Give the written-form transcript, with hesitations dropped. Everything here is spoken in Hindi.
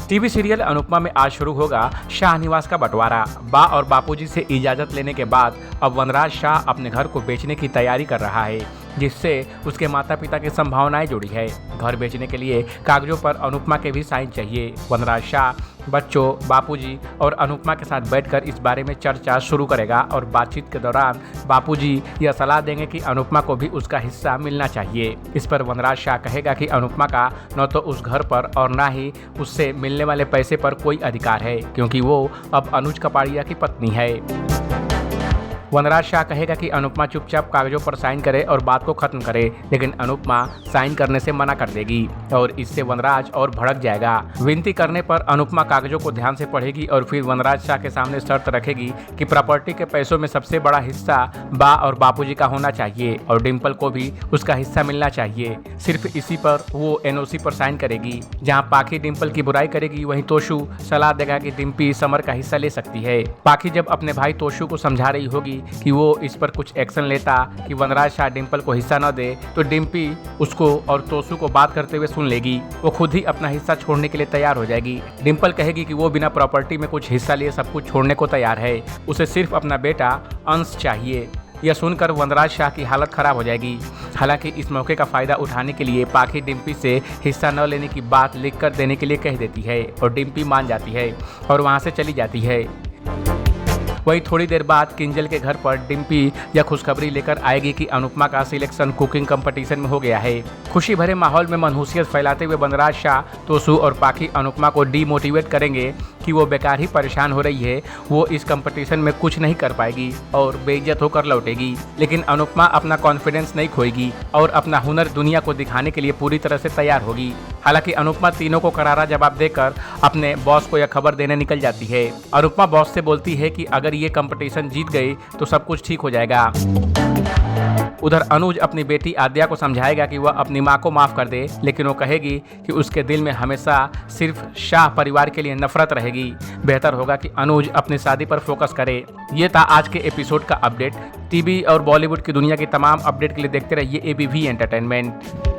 टीवी सीरियल अनुपमा में आज शुरू होगा शाहनिवास का बंटवारा। बा और बापूजी से इजाजत लेने के बाद अब वनराज शाह अपने घर को बेचने की तैयारी कर रहा है, जिससे उसके माता पिता की संभावनाएं जुड़ी है। घर बेचने के लिए कागजों पर अनुपमा के भी साइन चाहिए। वनराज शाह बच्चों, बापूजी और अनुपमा के साथ बैठकर इस बारे में चर्चा शुरू करेगा और बातचीत के दौरान बापूजी यह सलाह देंगे कि अनुपमा को भी उसका हिस्सा मिलना चाहिए। इस पर वनराज शाह कहेगा कि अनुपमा का न तो उस घर पर और न ही उससे मिलने वाले पैसे पर कोई अधिकार है, क्योंकि वो अब अनुज कपाड़िया की पत्नी है। वनराज शाह कहेगा कि अनुपमा चुपचाप कागजों पर साइन करे और बात को खत्म करे, लेकिन अनुपमा साइन करने से मना कर देगी और इससे वनराज और भड़क जाएगा। विनती करने पर अनुपमा कागजों को ध्यान से पढ़ेगी और फिर वनराज शाह के सामने शर्त रखेगी कि प्रॉपर्टी के पैसों में सबसे बड़ा हिस्सा बा और बापूजी का होना चाहिए और डिम्पल को भी उसका हिस्सा मिलना चाहिए। सिर्फ इसी पर वो एनओसी पर साइन करेगी। जहाँ पाखी डिम्पल की बुराई करेगी, वहीं तोशु सलाह देगा कि डिम्पी समर का हिस्सा ले सकती है। पाखी जब अपने भाई तोशु को समझा रही होगी कि वो इस पर कुछ एक्शन लेता कि वनराज शाह डिम्पल को हिस्सा न दे, तो डिम्पी उसको और तोशु को बात करते हुए सुन लेगी। वो खुद ही अपना हिस्सा छोड़ने के लिए तैयार हो जाएगी। डिम्पल कहेगी कि वो बिना प्रॉपर्टी में कुछ हिस्सा लिए सब कुछ छोड़ने को तैयार है, उसे सिर्फ अपना बेटा अंश चाहिए। यह सुनकर वनराज शाह की हालत खराब हो जाएगी। हालांकि इस मौके का फायदा उठाने के लिए पाखी डिम्पी से हिस्सा न लेने की बात लिख कर देने के लिए कह देती है और डिम्पी मान जाती है और वहां से चली जाती है। वहीं थोड़ी देर बाद किंजल के घर पर डिम्पी यह खुशखबरी लेकर आएगी कि अनुपमा का सिलेक्शन कुकिंग कंपटीशन में हो गया है। खुशी भरे माहौल में मनहूसियत फैलाते हुए वनराज शाह, तोशु और पाखी अनुपमा को डीमोटिवेट करेंगे कि वो बेकार ही परेशान हो रही है, वो इस कंपटीशन में कुछ नहीं कर पाएगी और बेइज्जत होकर लौटेगी। लेकिन अनुपमा अपना कॉन्फिडेंस नहीं खोएगी और अपना हुनर दुनिया को दिखाने के लिए पूरी तरह से तैयार होगी। हालांकि अनुपमा तीनों को करारा जवाब देकर अपने बॉस को यह खबर देने निकल जाती है। अनुपमा बॉस से बोलती है कि अगर ये कंपटीशन जीत गई तो सब कुछ ठीक हो जाएगा। उधर अनुज अपनी बेटी आद्या को समझाएगा कि वह अपनी मां को माफ कर दे, लेकिन वो कहेगी कि उसके दिल में हमेशा सिर्फ शाह परिवार के लिए नफरत रहेगी। बेहतर होगा कि अनुज अपनी शादी पर फोकस करे। ये था आज के एपिसोड का अपडेट। टीवी और बॉलीवुड की दुनिया की तमाम अपडेट के लिए देखते रहिए एबीवी एंटरटेनमेंट।